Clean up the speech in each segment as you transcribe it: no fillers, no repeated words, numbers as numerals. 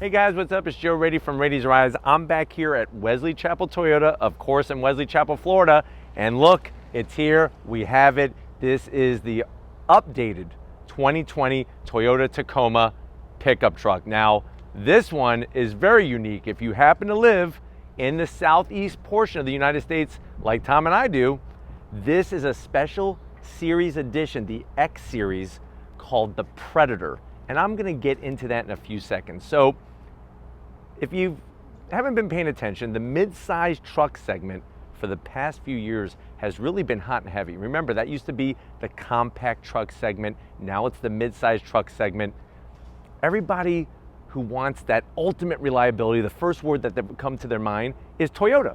Hey guys, what's up? It's Joe Raiti from Raiti's Rides. I'm back here at Wesley Chapel Toyota, of course, in Wesley Chapel, Florida. And look, it's here. We have it. This is the updated 2020 Toyota Tacoma pickup truck. Now, this one is very unique. If you happen to live in the southeast portion of the United States, like Tom and I do, this is a special series edition, the X series, called the Predator. And I'm gonna get into that in a few seconds. So, if you haven't been paying attention, the mid-size truck segment for the past few years has really been hot and heavy. Remember, that used to be the compact truck segment. Now it's the mid-size truck segment. Everybody who wants that ultimate reliability, the first word that would come to their mind is Toyota.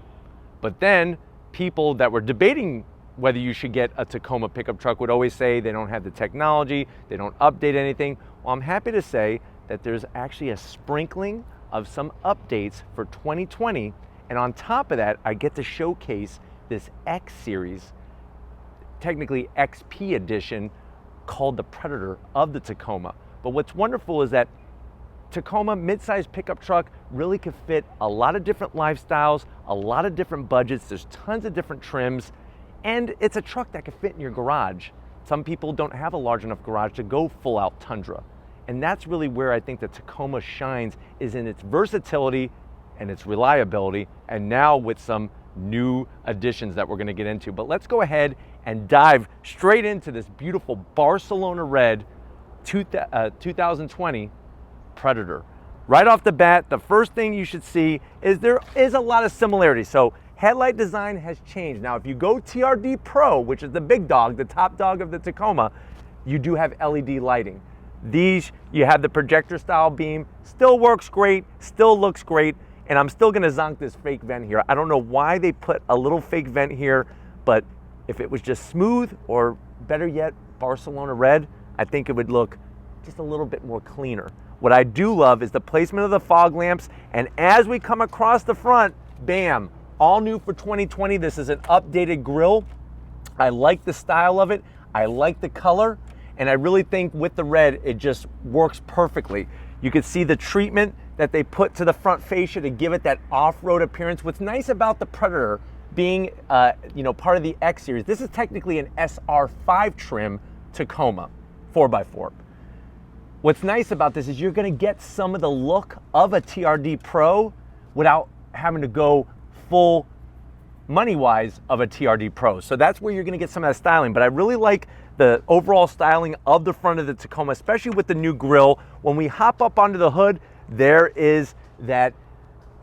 But then people that were debating whether you should get a Tacoma pickup truck would always say they don't have the technology, they don't update anything. Well, I'm happy to say that there's actually a sprinkling of some updates for 2020, and on top of that, I get to showcase this X series, technically XP edition, called the Predator of the Tacoma. But what's wonderful is that Tacoma mid-size pickup truck really can fit a lot of different lifestyles, a lot of different budgets. There's tons of different trims, and it's a truck that can fit in your garage. Some people don't have a large enough garage to go full out Tundra. And that's really where I think the Tacoma shines, is in its versatility and its reliability, and now with some new additions that we're gonna get into. But let's go ahead and dive straight into this beautiful Barcelona red 2020 Predator. Right off the bat, the first thing you should see is there is a lot of similarities. So headlight design has changed. Now, if you go TRD Pro, which is the big dog, the top dog of the Tacoma, you do have LED lighting. These, you have the projector style beam, still works great, still looks great, and I'm still gonna zonk this fake vent here. I don't know why they put a little fake vent here, but if it was just smooth, or better yet, Barcelona red, I think it would look just a little bit more cleaner. What I do love is the placement of the fog lamps, and as we come across the front, bam, all new for 2020. This is an updated grille. I like the style of it, I like the color, and I really think with the red, it just works perfectly. You can see the treatment that they put to the front fascia to give it that off-road appearance. What's nice about the Predator being part of the X series, this is technically an SR5 trim Tacoma 4x4. What's nice about this is you're gonna get some of the look of a TRD Pro without having to go full money-wise of a TRD Pro. So that's where you're gonna get some of that styling. But I really like the overall styling of the front of the Tacoma, especially with the new grille. When we hop up onto the hood, there is that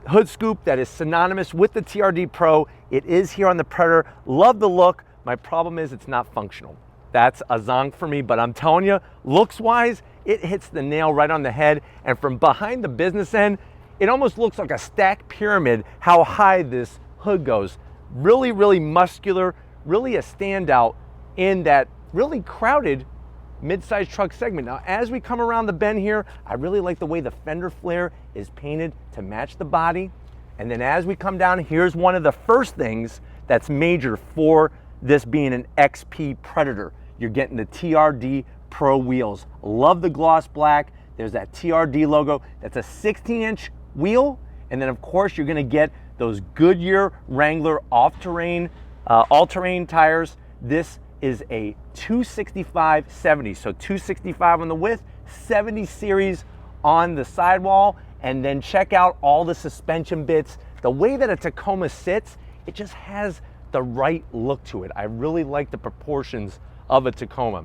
hood scoop that is synonymous with the TRD Pro. It is here on the Predator. Love the look. My problem is it's not functional. That's a zonk for me, but I'm telling you, looks-wise, it hits the nail right on the head. And from behind the business end, it almost looks like a stacked pyramid how high this hood goes. Really, really muscular, really a standout in that really crowded mid-size truck segment. Now, as we come around the bend here, I really like the way the fender flare is painted to match the body. And then as we come down, here's one of the first things that's major for this being an XP Predator. You're getting the TRD Pro wheels. Love the gloss black. There's that TRD logo. That's a 16-inch wheel. And then of course you're gonna get those Goodyear Wrangler all-terrain tires. This is a 265/70, so 265 on the width, 70 series on the sidewall. And then check out all the suspension bits. The way that a Tacoma sits, it just has the right look to it. I really like the proportions of a Tacoma.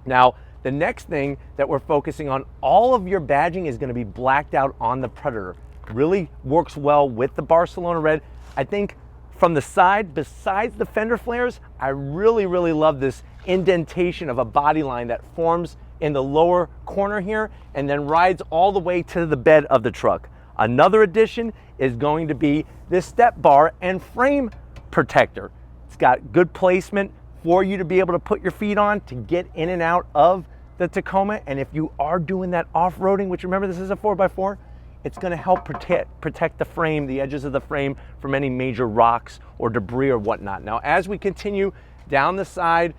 Now, the next thing that we're focusing on, all of your badging is gonna be blacked out on the Predator. Really works well with the Barcelona red. I think from the side, besides the fender flares, I really, really love this indentation of a body line that forms in the lower corner here and then rides all the way to the bed of the truck. Another addition is going to be this step bar and frame protector. It's got good placement for you to be able to put your feet on to get in and out of the Tacoma. And if you are doing that off-roading, which remember this is a 4x4, it's gonna help protect the frame, the edges of the frame, from any major rocks or debris or whatnot. Now, as we continue down the side,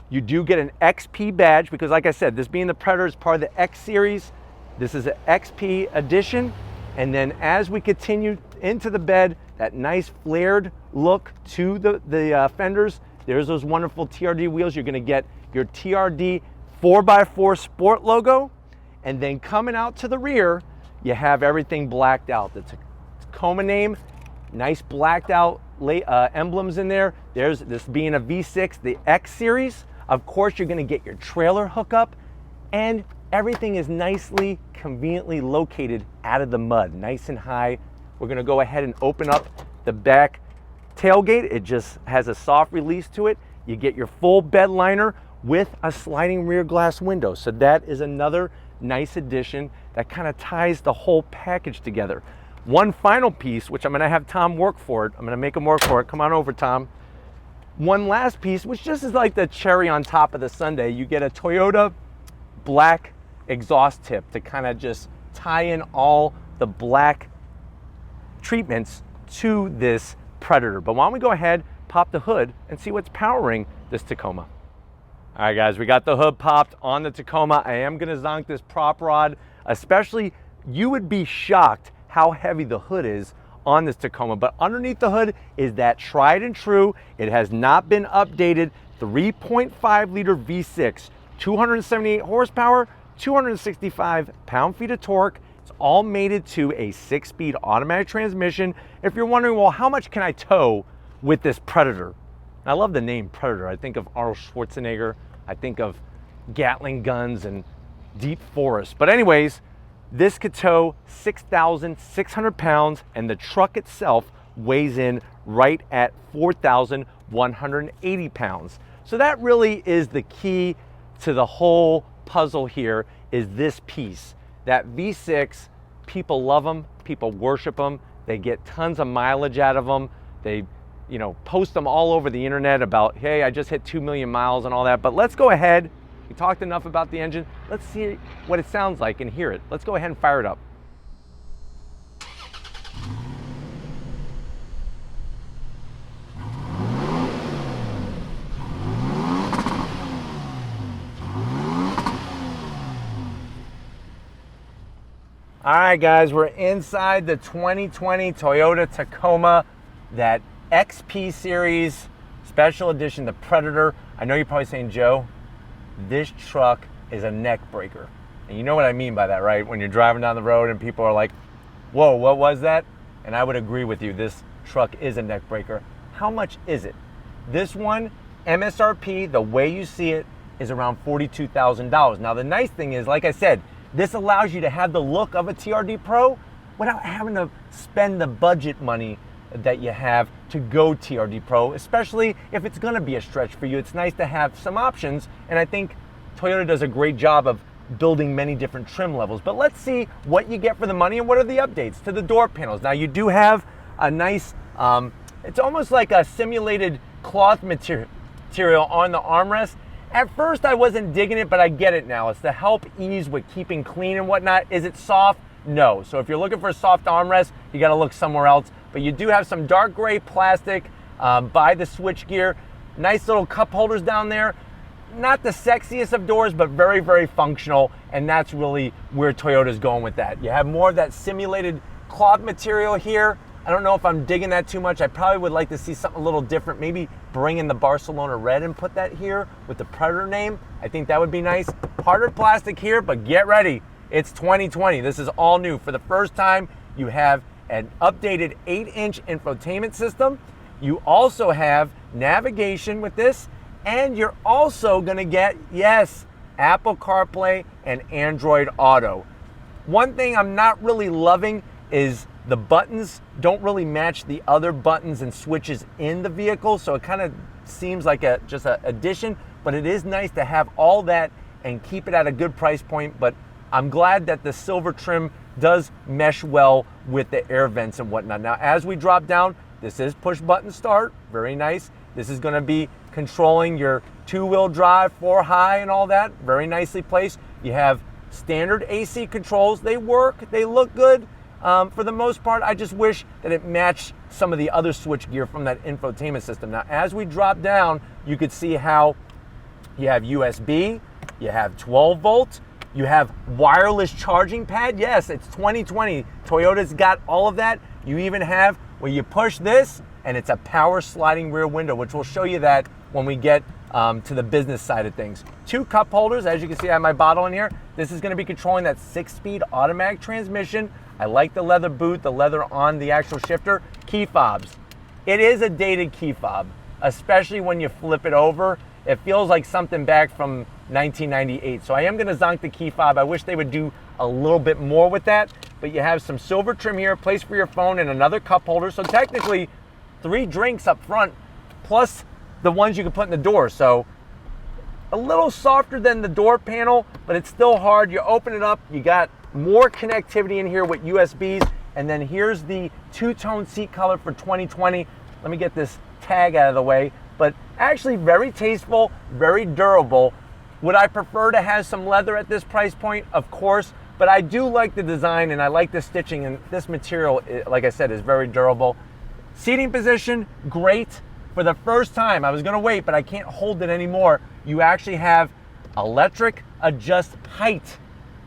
you do get an XP badge because, like I said, this being the Predator is part of the X series. This is an XP edition. And then as we continue into the bed, that nice flared look to the fenders. There's those wonderful TRD wheels. You're gonna get your TRD 4x4 Sport logo. And then coming out to the rear, you have everything blacked out. The Tacoma name, nice blacked out emblems in there. There's this being a V6, the X series. Of course, you're gonna get your trailer hookup, and everything is nicely, conveniently located out of the mud, nice and high. We're gonna go ahead and open up the back tailgate. It just has a soft release to it. You get your full bed liner with a sliding rear glass window. So that is another nice addition that kind of ties the whole package together. One final piece, which I'm gonna have Tom work for it. I'm gonna make him work for it. Come on over, Tom. One last piece, which just is like the cherry on top of the sundae. You get a Toyota black exhaust tip to kind of just tie in all the black treatments to this Predator. But why don't we go ahead, pop the hood, and see what's powering this Tacoma. All right, guys, we got the hood popped on the Tacoma. I am gonna zonk this prop rod, especially you would be shocked how heavy the hood is on this Tacoma. But underneath the hood is that tried and true, it has not been updated, 3.5 liter V6, 278 horsepower, 265 pound-feet of torque. It's all mated to a 6-speed automatic transmission. If you're wondering, well, how much can I tow with this Predator? I love the name Predator. I think of Arnold Schwarzenegger. I think of Gatling guns and deep forest. But anyways, this could tow 6,600 pounds, and the truck itself weighs in right at 4,180 pounds. So that really is the key to the whole puzzle here, is this piece. That V6, people love them, people worship them, they get tons of mileage out of them. They, you know, post them all over the internet about, hey, I just hit 2 million miles and all that. But let's go ahead. We talked enough about the engine. Let's see what it sounds like and hear it. Let's go ahead and fire it up. All right, guys, we're inside the 2020 Toyota Tacoma, that XP series special edition, the Predator. I know you're probably saying, Joe, this truck is a neck breaker. And you know what I mean by that, right? When you're driving down the road and people are like, whoa, what was that? And I would agree with you, this truck is a neck breaker. How much is it? This one, MSRP, the way you see it, is around $42,000. Now, the nice thing is, like I said, this allows you to have the look of a TRD Pro without having to spend the budget money that you have to go TRD Pro, especially if it's gonna be a stretch for you. It's nice to have some options, and I think Toyota does a great job of building many different trim levels. But let's see what you get for the money and what are the updates to the door panels. Now, you do have a nice, it's almost like a simulated cloth material on the armrest. At first, I wasn't digging it, but I get it now. It's to help ease with keeping clean and whatnot. Is it soft? No. So if you're looking for a soft armrest, you gotta look somewhere else. But you do have some dark gray plastic by the switchgear. Nice little cup holders down there. Not the sexiest of doors, but very, very functional. And that's really where Toyota's going with that. You have more of that simulated cloth material here. I don't know if I'm digging that too much. I probably would like to see something a little different. Maybe bring in the Barcelona red and put that here with the Predator name. I think that would be nice. Harder plastic here, but get ready. It's 2020. This is all new. For the first time, you have an updated 8-inch infotainment system. You also have navigation with this, and you're also gonna get, yes, Apple CarPlay and Android Auto. One thing I'm not really loving is the buttons don't really match the other buttons and switches in the vehicle, so it kind of seems like just an addition, but it is nice to have all that and keep it at a good price point. But I'm glad that the silver trim does mesh well with the air vents and whatnot. Now, as we drop down, this is push button start, very nice. This is gonna be controlling your 2-wheel drive, 4 high and all that, very nicely placed. You have standard AC controls. They work, they look good. For the most part, I just wish that it matched some of the other switch gear from that infotainment system. Now, as we drop down, you could see how you have USB, you have 12 volt, You have wireless charging pad. Yes, it's 2020. Toyota's got all of that. You even have where you push this and it's a power sliding rear window, which we'll show you that when we get to the business side of things. 2 cup holders, as you can see I have my bottle in here. This is gonna be controlling that 6-speed automatic transmission. I like the leather boot, the leather on the actual shifter. Key fobs. It is a dated key fob, especially when you flip it over. It feels like something back from 1998. So I am gonna zonk the key fob. I wish they would do a little bit more with that, but you have some silver trim here, place for your phone and another cup holder. So technically 3 drinks up front, plus the ones you can put in the door. So a little softer than the door panel, but it's still hard. You open it up, you got more connectivity in here with USBs, and then here's the 2-tone seat color for 2020. Let me get this tag out of the way, but actually very tasteful, very durable. Would I prefer to have some leather at this price point? Of course, but I do like the design and I like the stitching, and this material, like I said, is very durable. Seating position, great. For the first time, I was gonna wait, but I can't hold it anymore. You actually have electric adjust height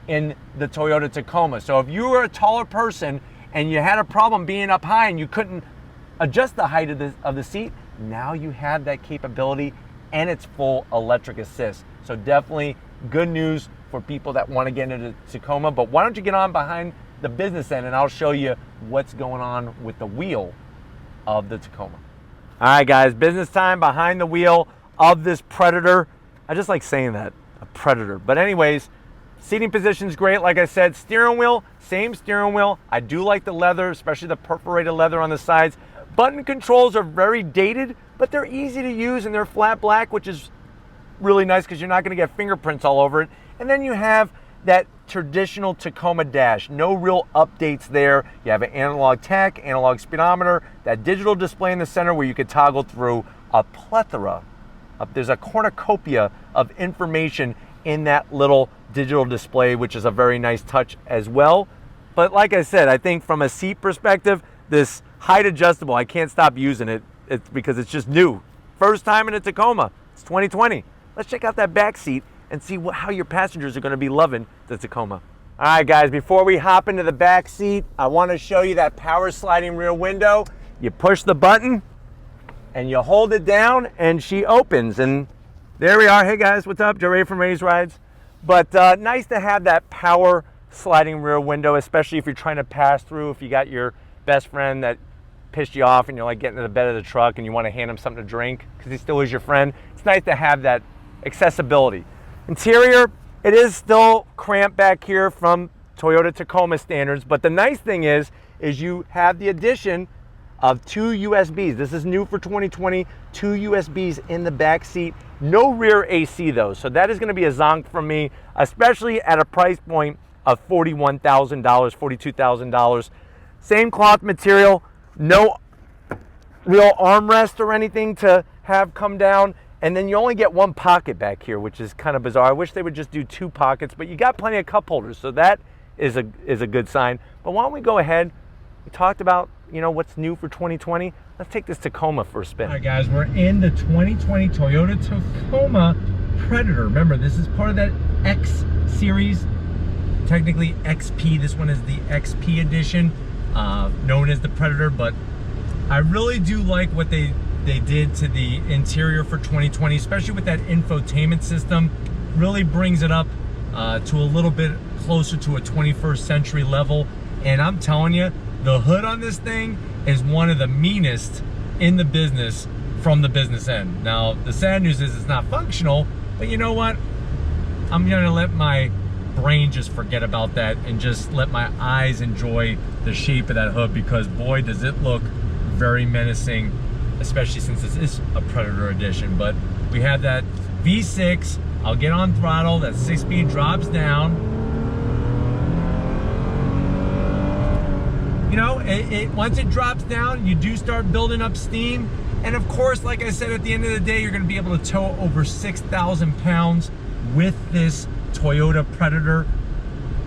in the Toyota Tacoma. So if you were a taller person and you had a problem being up high and you couldn't adjust the height of the seat, now you have that capability and it's full electric assist. So definitely good news for people that wanna get into the Tacoma, but why don't you get on behind the business end and I'll show you what's going on with the wheel of the Tacoma. All right, guys, business time behind the wheel of this Predator. I just like saying that, a Predator. But anyways, seating position's great. Like I said, steering wheel, same steering wheel. I do like the leather, especially the perforated leather on the sides. Button controls are very dated, but they're easy to use and they're flat black, which is really nice because you're not gonna get fingerprints all over it. And then you have that traditional Tacoma dash. No real updates there. You have an analog tach, analog speedometer, that digital display in the center where you could toggle through a plethora there's a cornucopia of information in that little digital display, which is a very nice touch as well. But like I said, I think from a seat perspective, this height adjustable, I can't stop using it. It's because it's just new. First time in a Tacoma. It's 2020. Let's check out that back seat and see how your passengers are going to be loving the Tacoma. All right, guys, before we hop into the back seat, I want to show you that power sliding rear window. You push the button and you hold it down and she opens. And there we are. Hey guys, what's up? Joe Ray from Ray's Rides. But nice to have that power sliding rear window, especially if you're trying to pass through, if you got your best friend that pissed you off and you're like getting to the bed of the truck and you want to hand him something to drink because he still is your friend. It's nice to have that accessibility. Interior, it is still cramped back here from Toyota Tacoma standards, but the nice thing is you have the addition of 2 USBs. This is new for 2020, 2 USBs in the back seat. No rear AC though, so that is going to be a zonk from me, especially at a price point of $41,000, $42,000. Same cloth material, no real armrest or anything to have come down. And then you only get 1 pocket back here, which is kind of bizarre. I wish they would just do 2 pockets, but you got plenty of cup holders, so that is a good sign. But why don't we go ahead? We talked about, you know, what's new for 2020. Let's take this Tacoma for a spin. All right, guys, we're in the 2020 Toyota Tacoma Predator. Remember, this is part of that X series, technically XP. This one is the XP edition, known as the Predator, but I really do like what they did to the interior for 2020, especially with that infotainment system. Really brings it up to a little bit closer to a 21st century level. And I'm telling you, the hood on this thing is one of the meanest in the business from the business end. Now, the sad news is it's not functional, but you know what? I'm gonna let my brain just forget about that and just let my eyes enjoy the shape of that hood, because boy, does it look very menacing, especially since this is a Predator edition. But we have that V6. I'll get on throttle. That 6-speed drops down. You know, once it drops down, you do start building up steam. And of course, like I said, at the end of the day, you're going to be able to tow over 6,000 pounds with this Toyota Predator.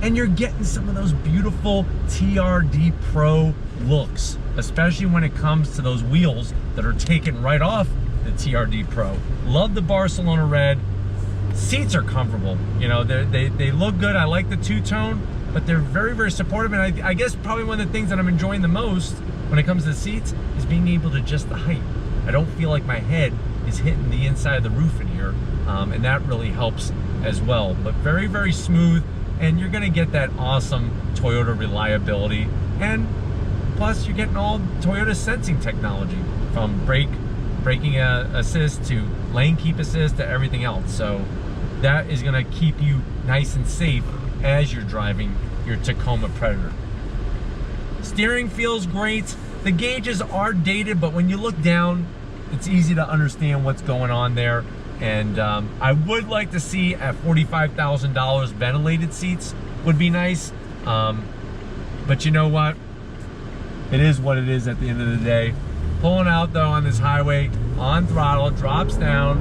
And you're getting some of those beautiful TRD Pro looks, especially when it comes to those wheels that are taken right off the TRD Pro. Love the Barcelona red. Seats are comfortable. You know, they look good. I like the two-tone, but they're very, very supportive. And I guess probably one of the things that I'm enjoying the most when it comes to seats is being able to adjust the height. I don't feel like my head is hitting the inside of the roof in here, and that really helps as well. But very, very smooth, and you're gonna get that awesome Toyota reliability. And plus, you're getting all Toyota sensing technology, from braking assist to lane keep assist to everything else. So that is gonna keep you nice and safe as you're driving your Tacoma Predator. Steering feels great. The gauges are dated, but when you look down, it's easy to understand what's going on there. And I would like to see at $45,000 ventilated seats would be nice. But you know what? It is what it is at the end of the day. Pulling out though on this highway, on throttle, drops down.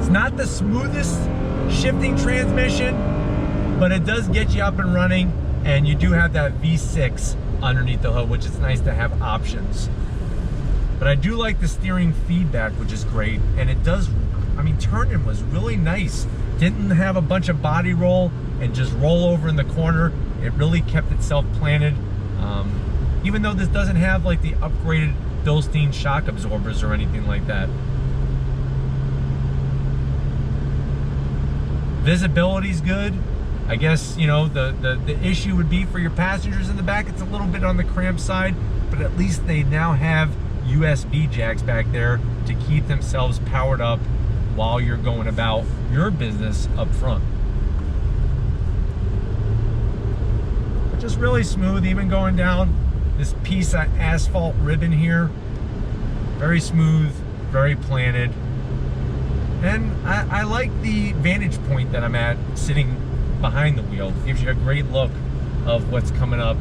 It's not the smoothest shifting transmission, but it does get you up and running. And you do have that V6 underneath the hood, which is nice to have options. But I do like the steering feedback, which is great. And it does, I mean, turning was really nice. Didn't have a bunch of body roll and just roll over in the corner. It really kept itself planted. Even though this doesn't have like the upgraded Bilstein shock absorbers or anything like that. Visibility's good. I guess, you know, the issue would be for your passengers in the back, it's a little bit on the cramped side, but at least they now have USB jacks back there to keep themselves powered up while you're going about your business up front. But just really smooth, even going down this piece of asphalt ribbon here. Very smooth, very planted. And I like the vantage point that I'm at sitting behind the wheel. It gives you a great look of what's coming up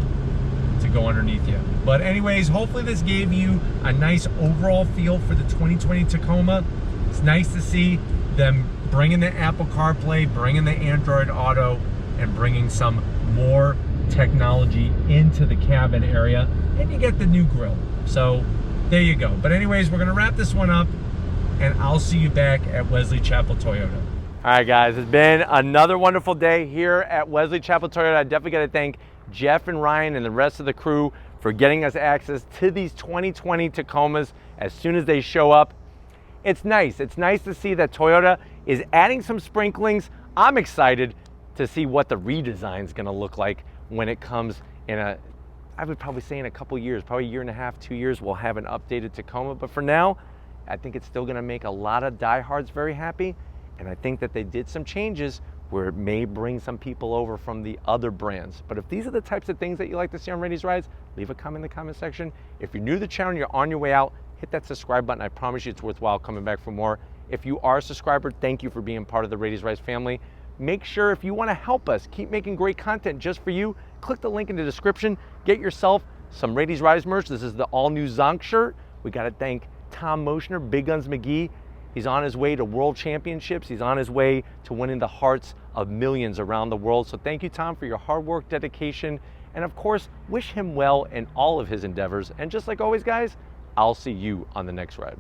to go underneath you. But anyways, hopefully this gave you a nice overall feel for the 2020 Tacoma. It's nice to see them bringing the Apple CarPlay, bringing the Android Auto, and bringing some more technology into the cabin area. And you get the new grille. So there you go. But anyways, we're gonna wrap this one up, and I'll see you back at Wesley Chapel Toyota. All right, guys, it's been another wonderful day here at Wesley Chapel Toyota. I definitely got to thank Jeff and Ryan and the rest of the crew for getting us access to these 2020 Tacomas as soon as they show up. It's nice. It's nice to see that Toyota is adding some sprinklings. I'm excited to see what the redesign is going to look like when it comes in I would probably say in a couple years, probably a year and a half, 2 years, we'll have an updated Tacoma. But for now, I think it's still going to make a lot of diehards very happy. And I think that they did some changes where it may bring some people over from the other brands. But if these are the types of things that you like to see on Raity's Rides, leave a comment in the comment section. If you're new to the channel and you're on your way out, hit that subscribe button. I promise you it's worthwhile coming back for more. If you are a subscriber, thank you for being part of the Raity's Rides family. Make sure if you want to help us keep making great content just for you, click the link in the description. Get yourself some Raity's Rides merch. This is the all-new Zonk shirt. We got to thank Tom Moschner, Big Guns McGee. He's on his way to world championships. He's on his way to winning the hearts of millions around the world. So thank you, Tom, for your hard work, dedication, and of course, wish him well in all of his endeavors. And just like always, guys, I'll see you on the next ride.